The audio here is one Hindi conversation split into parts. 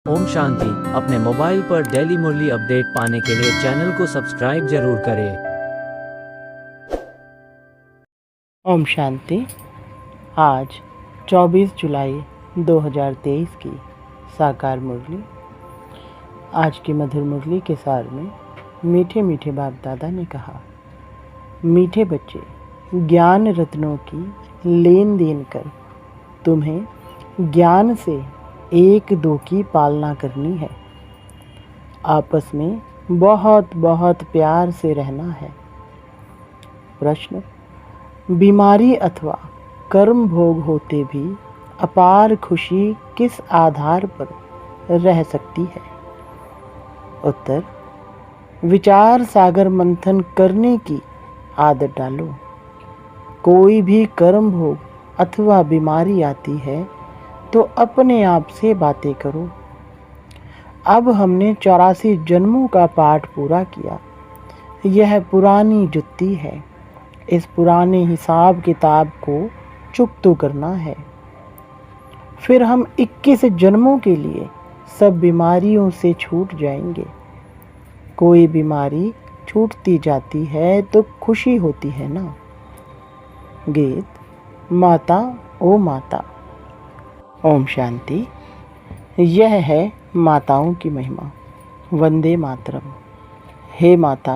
ओम शांति। अपने मोबाइल पर डेली मुरली अपडेट पाने के लिए चैनल को सब्सक्राइब जरूर करें। ओम शांति। आज 24 जुलाई 2023 की साकार मुरली। आज की मधुर मुरली के सार में मीठे मीठे बाप दादा ने कहा, मीठे बच्चे, ज्ञान रत्नों की लेन देन कर तुम्हें ज्ञान से एक दो की पालना करनी है। आपस में बहुत बहुत प्यार से रहना है। प्रश्न, बीमारी अथवा कर्म भोग होते भी अपार खुशी किस आधार पर रह सकती है? उत्तर, विचार सागर मंथन करने की आदत डालो। कोई भी कर्म भोग अथवा बीमारी आती है तो अपने आप से बातें करो। अब हमने 84 जन्मों का पाठ पूरा किया। यह पुरानी जुत्ती है। इस पुराने हिसाब किताब को चुकता करना है। फिर हम 21 जन्मों के लिए सब बीमारियों से छूट जाएंगे। कोई बीमारी छूटती जाती है तो खुशी होती है ना। गीत, माता ओ माता। ओम शांति। यह है माताओं की महिमा। वंदे मातरम। हे माता,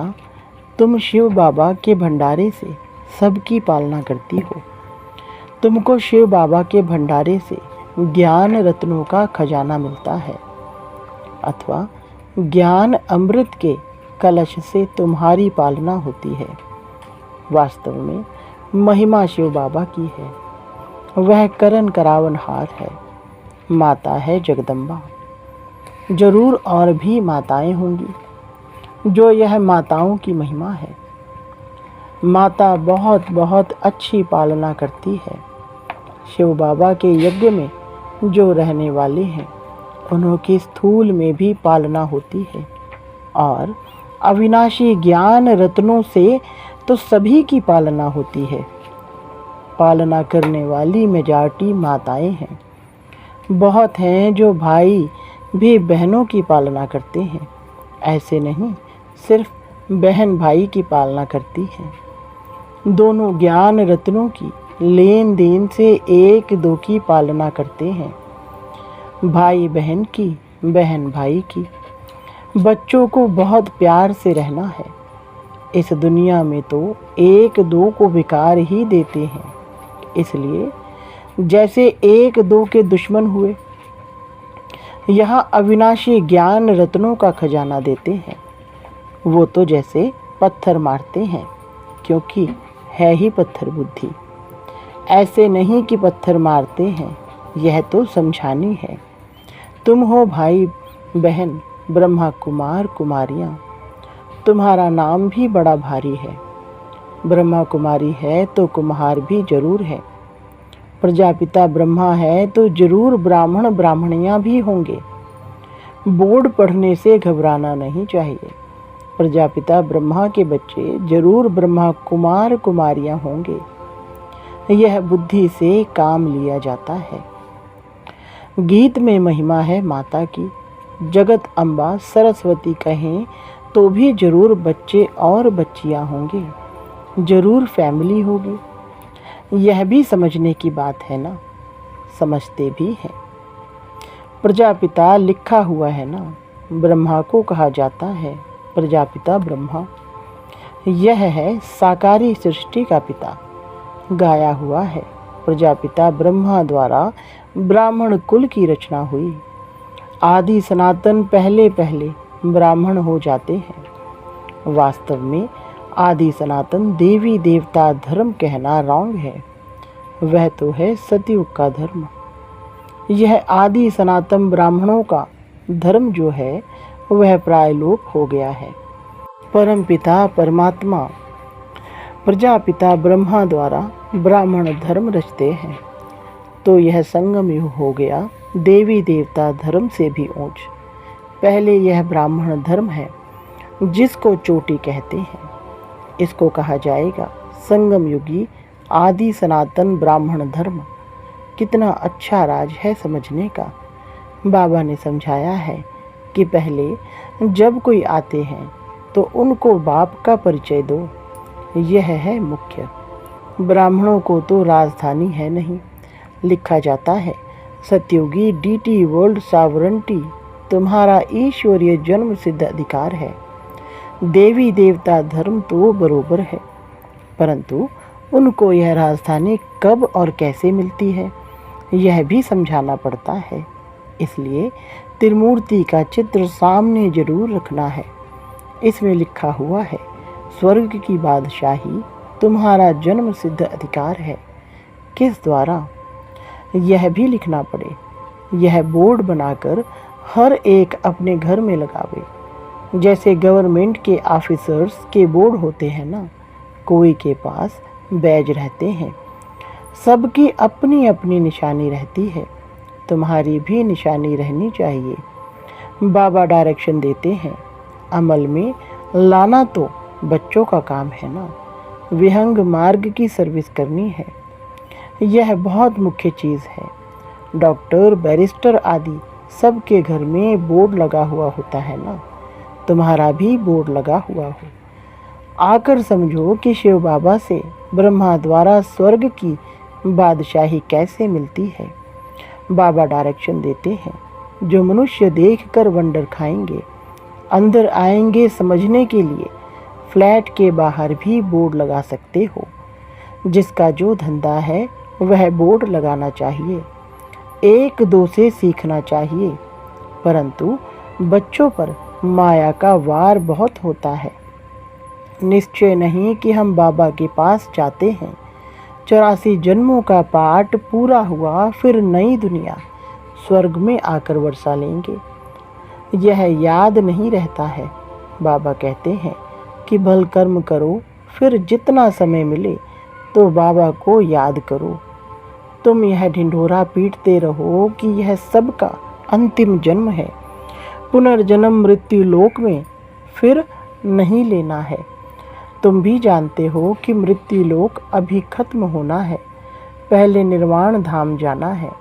तुम शिव बाबा के भंडारे से सबकी पालना करती हो। तुमको शिव बाबा के भंडारे से ज्ञान रत्नों का खजाना मिलता है, अथवा ज्ञान अमृत के कलश से तुम्हारी पालना होती है। वास्तव में महिमा शिव बाबा की है। वह करन करावनहार है। माता है जगदम्बा। जरूर और भी माताएं होंगी जो यह माताओं की महिमा है। माता बहुत बहुत अच्छी पालना करती है। शिव बाबा के यज्ञ में जो रहने वाले हैं उनकी स्थूल में भी पालना होती है, और अविनाशी ज्ञान रत्नों से तो सभी की पालना होती है। पालना करने वाली मेजॉरिटी माताएं हैं। बहुत हैं जो भाई भी बहनों की पालना करते हैं। ऐसे नहीं, सिर्फ बहन भाई की पालना करती है। दोनों ज्ञान रत्नों की लेन देन से एक दो की पालना करते हैं। भाई बहन की, बहन भाई की। बच्चों को बहुत प्यार से रहना है। इस दुनिया में तो एक दो को विकार ही देते हैं। इसलिए जैसे एक दो के दुश्मन हुए, यहाँ अविनाशी ज्ञान रत्नों का खजाना देते हैं। वो तो जैसे पत्थर मारते हैं, क्योंकि है ही पत्थर बुद्धि। ऐसे नहीं कि पत्थर मारते हैं, यह तो समझानी है। तुम हो भाई बहन ब्रह्मा कुमार कुमारियाँ। तुम्हारा नाम भी बड़ा भारी है। ब्रह्मा कुमारी है तो कुम्हार भी जरूर है। प्रजापिता ब्रह्मा है तो जरूर ब्राह्मण ब्राह्मणियाँ भी होंगे। बोर्ड पढ़ने से घबराना नहीं चाहिए। प्रजापिता ब्रह्मा के बच्चे जरूर ब्रह्मा कुमार कुमारियाँ होंगे। यह बुद्धि से काम लिया जाता है। गीत में महिमा है माता की। जगत अम्बा सरस्वती कहें तो भी जरूर बच्चे और बच्चियाँ होंगे। जरूर फैमिली होगी। यह भी समझने की बात है ना। समझते भी हैं। प्रजापिता लिखा हुआ है ना। ब्रह्मा को कहा जाता है प्रजापिता ब्रह्मा। यह है साकारी सृष्टि का पिता। गाया हुआ है प्रजापिता ब्रह्मा द्वारा ब्राह्मण कुल की रचना हुई। आदि सनातन पहले पहले ब्राह्मण हो जाते हैं। वास्तव में आदि सनातन देवी देवता धर्म कहना रॉन्ग है। वह तो है सतयुग का धर्म। यह आदि सनातन ब्राह्मणों का धर्म जो है वह प्रायलोप हो गया है। परम पिता परमात्मा प्रजापिता ब्रह्मा द्वारा ब्राह्मण धर्म रचते हैं, तो यह संगम युग हो गया देवी देवता धर्म से भी ऊंच। पहले यह ब्राह्मण धर्म है जिसको चोटी कहते हैं। इसको कहा जाएगा संगम युगी आदि सनातन ब्राह्मण धर्म। कितना अच्छा राज है समझने का। बाबा ने समझाया है कि पहले जब कोई आते हैं तो उनको बाप का परिचय दो, यह है मुख्य। ब्राह्मणों को तो राजधानी है नहीं। लिखा जाता है, सतयुगी डीटी वर्ल्ड सॉवरेंटी तुम्हारा ईश्वरीय जन्म सिद्ध अधिकार है। देवी देवता धर्म तो बरोबर है, परंतु उनको यह राजधानी कब और कैसे मिलती है, यह भी समझाना पड़ता है। इसलिए त्रिमूर्ति का चित्र सामने जरूर रखना है। इसमें लिखा हुआ है, स्वर्ग की बादशाही तुम्हारा जन्म सिद्ध अधिकार है। किस द्वारा, यह भी लिखना पड़े। यह बोर्ड बनाकर हर एक अपने घर में लगावे। जैसे गवर्नमेंट के ऑफिसर्स के बोर्ड होते हैं ना, कोई के पास बैज रहते हैं, सबकी अपनी अपनी निशानी रहती है। तुम्हारी भी निशानी रहनी चाहिए। बाबा डायरेक्शन देते हैं, अमल में लाना तो बच्चों का काम है ना। विहंग मार्ग की सर्विस करनी है, यह बहुत मुख्य चीज़ है। डॉक्टर, बैरिस्टर आदि सबके घर में बोर्ड लगा हुआ होता है ना, तुम्हारा भी बोर्ड लगा हुआ हो। आकर समझो कि शिव बाबा से ब्रह्मा द्वारा स्वर्ग की बादशाही कैसे मिलती है। बाबा डायरेक्शन देते हैं, जो मनुष्य देखकर वंडर खाएंगे, अंदर आएंगे समझने के लिए फ्लैट के बाहर भी बोर्ड लगा सकते हो। जिसका जो धंधा है वह बोर्ड लगाना चाहिए, एक दो से सीखना चाहिए। परंतु बच्चों पर माया का वार बहुत होता है। निश्चय नहीं कि हम बाबा के पास जाते हैं, 84 जन्मों का पाठ पूरा हुआ, फिर नई दुनिया स्वर्ग में आकर वर्षा लेंगे, यह याद नहीं रहता है। बाबा कहते हैं कि भल कर्म करो, फिर जितना समय मिले तो बाबा को याद करो। तुम यह ढिंढोरा पीटते रहो कि यह सबका अंतिम जन्म है, पुनर्जन्म मृत्यु लोक में फिर नहीं लेना है। तुम भी जानते हो कि मृत्यु लोक अभी खत्म होना है, पहले निर्वाण धाम जाना है।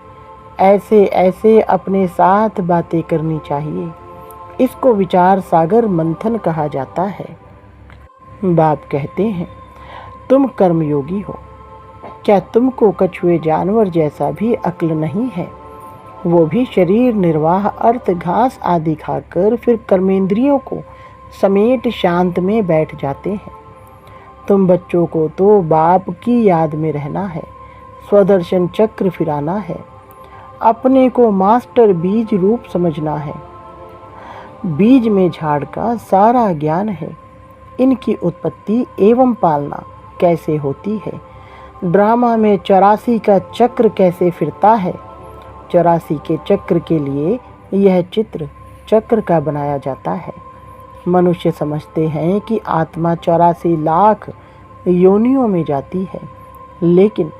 ऐसे ऐसे अपने साथ बातें करनी चाहिए। इसको विचार सागर मंथन कहा जाता है। बाप कहते हैं, तुम कर्मयोगी हो, क्या तुमको कछुए जानवर जैसा भी अक्ल नहीं है? वो भी शरीर निर्वाह अर्थ घास आदि खाकर फिर कर्मेंद्रियों को समेट शांत में बैठ जाते हैं। तुम बच्चों को तो बाप की याद में रहना है, स्वदर्शन चक्र फिराना है, अपने को मास्टर बीज रूप समझना है। बीज में झाड़ का सारा ज्ञान है, इनकी उत्पत्ति एवं पालना कैसे होती है, ड्रामा में 84 का चक्र कैसे फिरता है। 84 के चक्र के लिए यह चित्र चक्र का बनाया जाता है। मनुष्य समझते हैं कि आत्मा 84 लाख योनियों में जाती है, लेकिन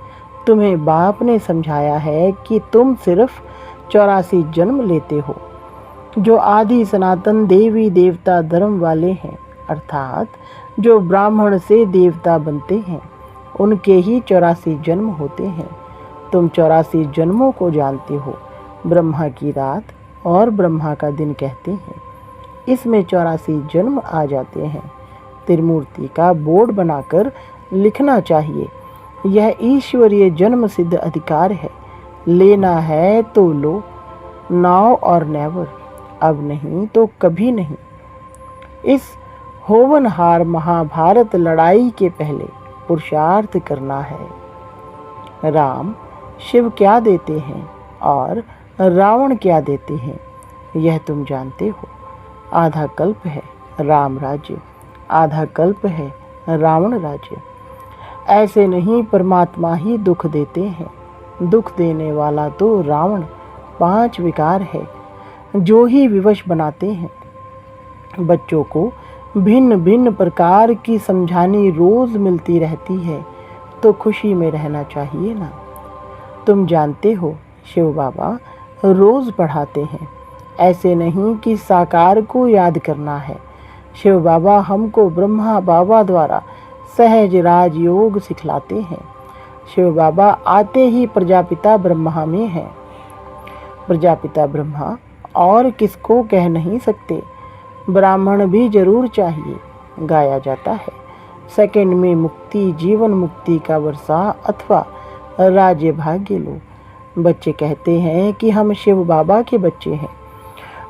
तुम्हें बाप ने समझाया है कि तुम सिर्फ 84 जन्म लेते हो। जो आदि सनातन देवी देवता धर्म वाले हैं, अर्थात जो ब्राह्मण से देवता बनते हैं, उनके ही 84 जन्म होते हैं। तुम 84 जन्मों को जानते हो। ब्रह्मा की रात और ब्रह्मा का दिन कहते हैं, इसमें 84 जन्म आ जाते हैं। त्रिमूर्ति का बोर्ड बनाकर लिखना चाहिए, यह ईश्वरीय जन्म सिद्ध अधिकार है। लेना है तो लो, नाउ और नेवर, अब नहीं तो कभी नहीं। इस होवनहार महाभारत लड़ाई के पहले पुरुषार्थ करना है। राम शिव क्या देते हैं और रावण क्या देते हैं, यह तुम जानते हो। आधा कल्प है राम राज्य, आधा कल्प है रावण राज्य। ऐसे नहीं, परमात्मा ही दुख देते हैं। दुख देने वाला तो रावण 5 विकार है, जो ही विवश बनाते हैं। बच्चों को भिन्न भिन्न प्रकार की समझानी रोज मिलती रहती है, तो खुशी में रहना चाहिए ना। तुम जानते हो शिव बाबा रोज पढ़ाते हैं, ऐसे नहीं कि साकार को याद करना है। शिव बाबा हमको ब्रह्मा बाबा द्वारा सहज राजयोग सिखलाते हैं। शिव बाबा आते ही प्रजापिता ब्रह्मा में हैं। प्रजापिता ब्रह्मा और किसको कह नहीं सकते। ब्राह्मण भी जरूर चाहिए, गाया जाता है। सेकंड में मुक्ति, जीवन मुक्ति का वर्षा अथवा राज्य भाग्य लो। बच्चे कहते हैं कि हम शिव बाबा के बच्चे हैं,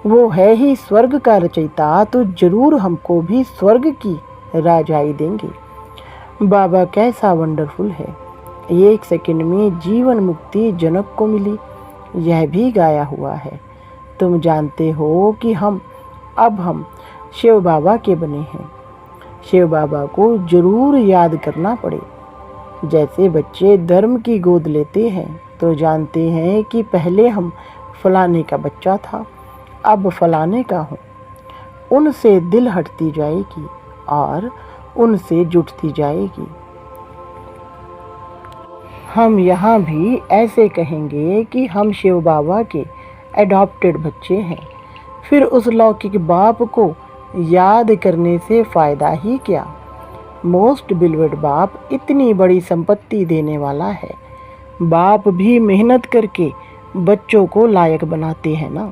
वो है ही स्वर्ग का रचयिता, तो जरूर हमको भी स्वर्ग की राजाई देंगे। बाबा कैसा वंडरफुल है। 1 सेकंड में जीवन मुक्ति जनक को मिली, यह भी गाया हुआ है। तुम जानते हो कि हम शिव बाबा के बने हैं। शिव बाबा को जरूर याद करना पड़े। जैसे बच्चे धर्म की गोद लेते हैं तो जानते हैं कि पहले हम फलाने का बच्चा था, अब फलाने का हूँ। उनसे दिल हटती जाएगी और उनसे जुटती जाएगी। हम यहाँ भी ऐसे कहेंगे कि हम शिव बाबा के एडॉप्टेड बच्चे हैं। फिर उस लौकिक बाप को याद करने से फ़ायदा ही क्या। मोस्ट बिलवेड बाप इतनी बड़ी संपत्ति देने वाला है। बाप भी मेहनत करके बच्चों को लायक बनाते हैं ना।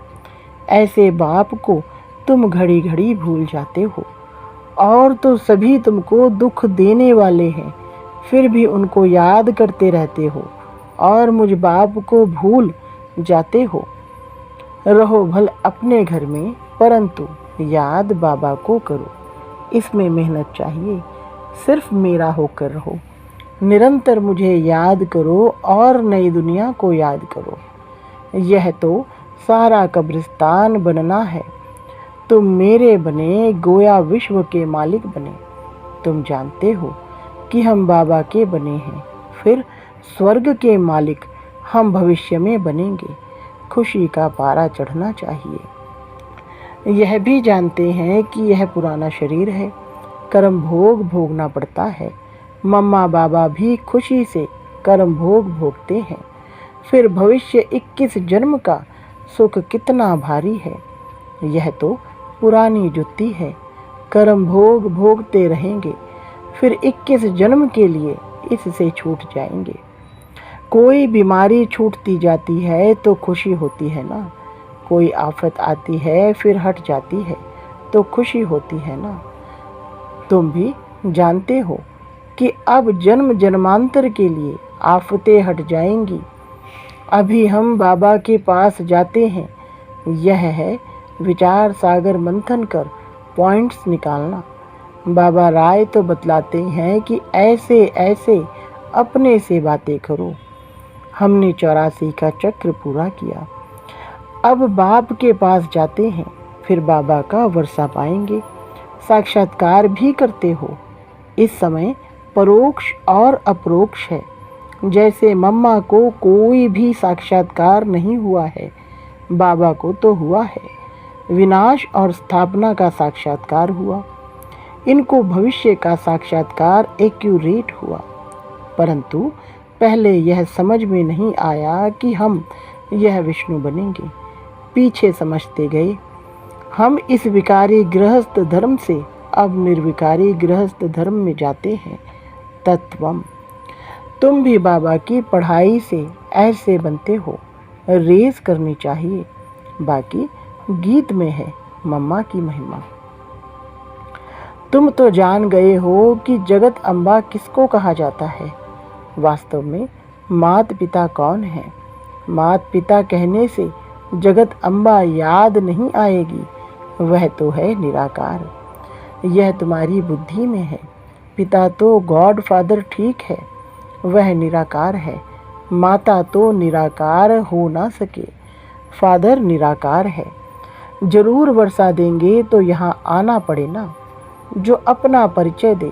ऐसे बाप को तुम घड़ी घड़ी भूल जाते हो, और तो सभी तुमको दुख देने वाले हैं, फिर भी उनको याद करते रहते हो और मुझ बाप को भूल जाते हो। रहो भल अपने घर में, परंतु याद बाबा को करो। इसमें मेहनत चाहिए, सिर्फ मेरा होकर रहो। निरंतर मुझे याद करो और नई दुनिया को याद करो। यह तो सारा कब्रिस्तान बनना है। तुम मेरे बने, गोया विश्व के मालिक बने। तुम जानते हो कि हम बाबा के बने हैं, फिर स्वर्ग के मालिक हम भविष्य में बनेंगे। खुशी का पारा चढ़ना चाहिए। यह भी जानते हैं कि यह पुराना शरीर है, कर्म भोग भोगना पड़ता है। मम्मा बाबा भी खुशी से कर्म भोग भोगते हैं। फिर भविष्य 21 जन्म का सुख कितना भारी है। यह तो पुरानी जुत्ती है, कर्म भोग भोगते रहेंगे, फिर 21 जन्म के लिए इससे छूट जाएंगे। कोई बीमारी छूटती जाती है तो खुशी होती है ना। कोई आफत आती है फिर हट जाती है तो खुशी होती है ना। तुम भी जानते हो कि अब जन्म जन्मांतर के लिए आफतें हट जाएंगी। अभी हम बाबा के पास जाते हैं। यह है विचार सागर मंथन कर पॉइंट्स निकालना। बाबा राय तो बतलाते हैं कि ऐसे ऐसे अपने से बातें करो। हमने 84 का चक्र पूरा किया। अब बाप के पास जाते हैं, फिर बाबा का वर्षा पाएंगे। साक्षात्कार भी करते हो। इस समय परोक्ष और अपरोक्ष है। जैसे मम्मा को कोई भी साक्षात्कार नहीं हुआ है, बाबा को तो हुआ है। विनाश और स्थापना का साक्षात्कार हुआ। इनको भविष्य का साक्षात्कार एक्यूरेट हुआ। परंतु पहले यह समझ में नहीं आया कि हम यह विष्णु बनेंगे। पीछे समझते गए। हम इस विकारी गृहस्थ धर्म से अब निर्विकारी गृहस्थ धर्म में जाते हैं। तत्वम। तुम भी बाबा की पढ़ाई से ऐसे बनते हो। रेस करनी चाहिए। बाकी गीत में है मम्मा की महिमा। तुम तो जान गए हो कि जगत अम्बा किसको कहा जाता है। वास्तव में मात पिता कौन है। मात पिता कहने से जगत अम्बा याद नहीं आएगी। वह तो है निराकार। यह तुम्हारी बुद्धि में है। पिता तो गॉड फादर ठीक है, वह निराकार है। माता तो निराकार हो ना सके, फादर निराकार है। जरूर वर्षा देंगे तो यहाँ आना पड़े ना। जो अपना परिचय दे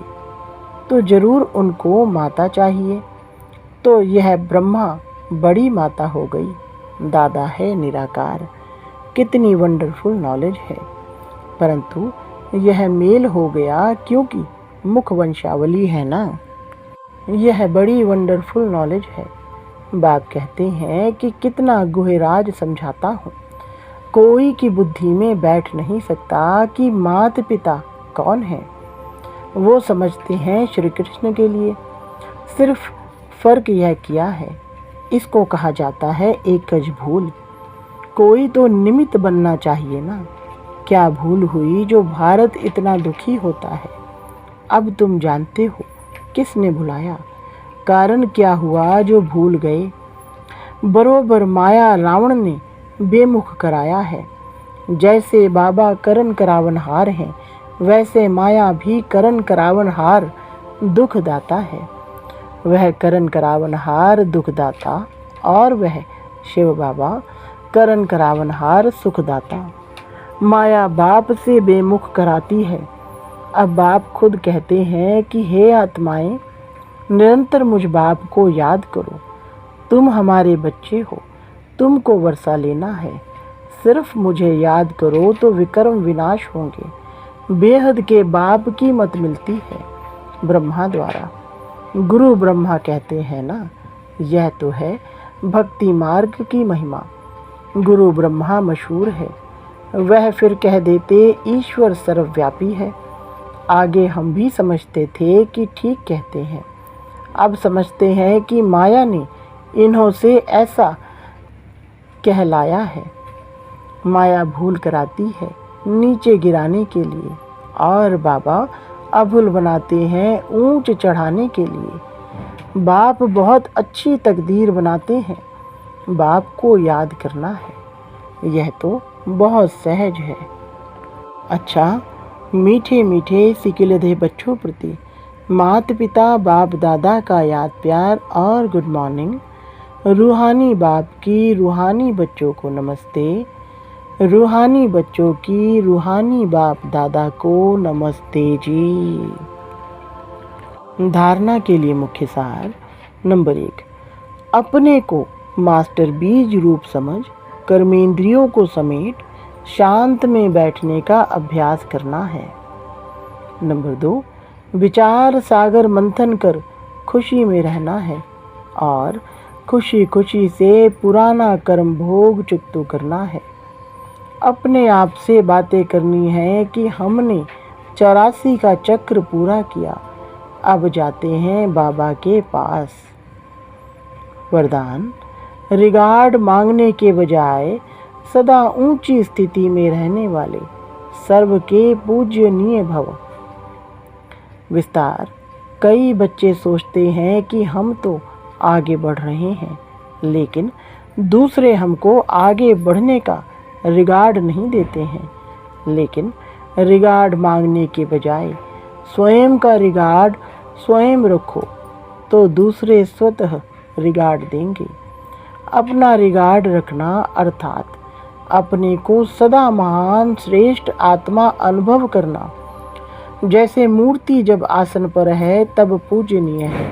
तो जरूर उनको माता चाहिए। तो यह ब्रह्मा बड़ी माता हो गई। दादा है निराकार। कितनी वंडरफुल नॉलेज है। परंतु यह मेल हो गया क्योंकि मुख वंशावली है ना। यह बड़ी वंडरफुल नॉलेज है। बाप कहते हैं कि कितना गुहराज समझाता हूँ। कोई की बुद्धि में बैठ नहीं सकता कि मात पिता कौन है। वो समझते हैं श्री कृष्ण के लिए। सिर्फ फर्क यह किया है, इसको कहा जाता है एकज भूल। कोई तो निमित्त बनना चाहिए ना। क्या भूल हुई जो भारत इतना दुखी होता है? अब तुम जानते हो किसने भुलाया, कारण क्या हुआ जो भूल गए। बरोबर माया रावण ने बेमुख कराया है। जैसे बाबा करण करावनहार हैं, वैसे माया भी करण करावनहार दुखदाता है। वह करण करावनहार दुखदाता और वह शिव बाबा करण करावनहार सुखदाता। माया बाप से बेमुख कराती है। अब बाप खुद कहते हैं कि हे आत्माएं, निरंतर मुझ बाप को याद करो। तुम हमारे बच्चे हो, तुमको वर्षा लेना है। सिर्फ मुझे याद करो तो विकर्म विनाश होंगे। बेहद के बाप की मत मिलती है ब्रह्मा द्वारा। गुरु ब्रह्मा कहते हैं ना, यह तो है भक्ति मार्ग की महिमा। गुरु ब्रह्मा मशहूर है, वह फिर कह देते ईश्वर सर्वव्यापी है। आगे हम भी समझते थे कि ठीक कहते हैं, अब समझते हैं कि माया ने इन्हों से ऐसा कहलाया है। माया भूल कराती है नीचे गिराने के लिए, और बाबा अभूल बनाते हैं ऊंच चढ़ाने के लिए। बाप बहुत अच्छी तकदीर बनाते हैं, बाप को याद करना है, यह तो बहुत सहज है। अच्छा, मीठे मीठे सिकिलधे बच्चों प्रति माता पिता बाप दादा का याद प्यार और गुड मॉर्निंग। रूहानी बाप की रूहानी बच्चों को नमस्ते। रूहानी बच्चों की रूहानी बाप दादा को नमस्ते जी। धारणा के लिए मुख्य सार। नंबर 1, अपने को मास्टर बीज रूप समझ कर्मेंद्रियों को समेट शांत में बैठने का अभ्यास करना है। नंबर 2, विचार सागर मंथन कर खुशी में रहना है और खुशी खुशी से पुराना कर्म भोग चुकतू करना है। अपने आप से बातें करनी है कि हमने 84 का चक्र पूरा किया, अब जाते हैं बाबा के पास। वरदान, रिगार्ड मांगने के बजाय सदा ऊंची स्थिति में रहने वाले सर्व के पूज्यनीय भव। विस्तार, कई बच्चे सोचते हैं कि हम तो आगे बढ़ रहे हैं, लेकिन दूसरे हमको आगे बढ़ने का रिगार्ड नहीं देते हैं। लेकिन रिगार्ड मांगने के बजाय स्वयं का रिगार्ड स्वयं रखो तो दूसरे स्वतः रिगार्ड देंगे। अपना रिगार्ड रखना अर्थात अपने को सदा महान श्रेष्ठ आत्मा अनुभव करना। जैसे मूर्ति जब आसन पर है तब पूजनीय है,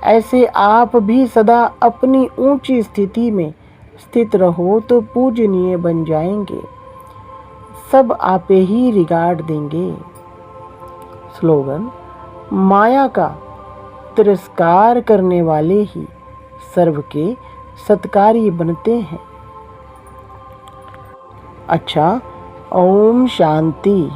ऐसे आप भी सदा अपनी ऊंची स्थिति में स्थित रहो तो पूजनीय बन जाएंगे। सब आपे ही रिगार्ड देंगे। स्लोगन, माया का तिरस्कार करने वाले ही सर्व के सत्कारी बनते हैं। अच्छा, ओम शांति।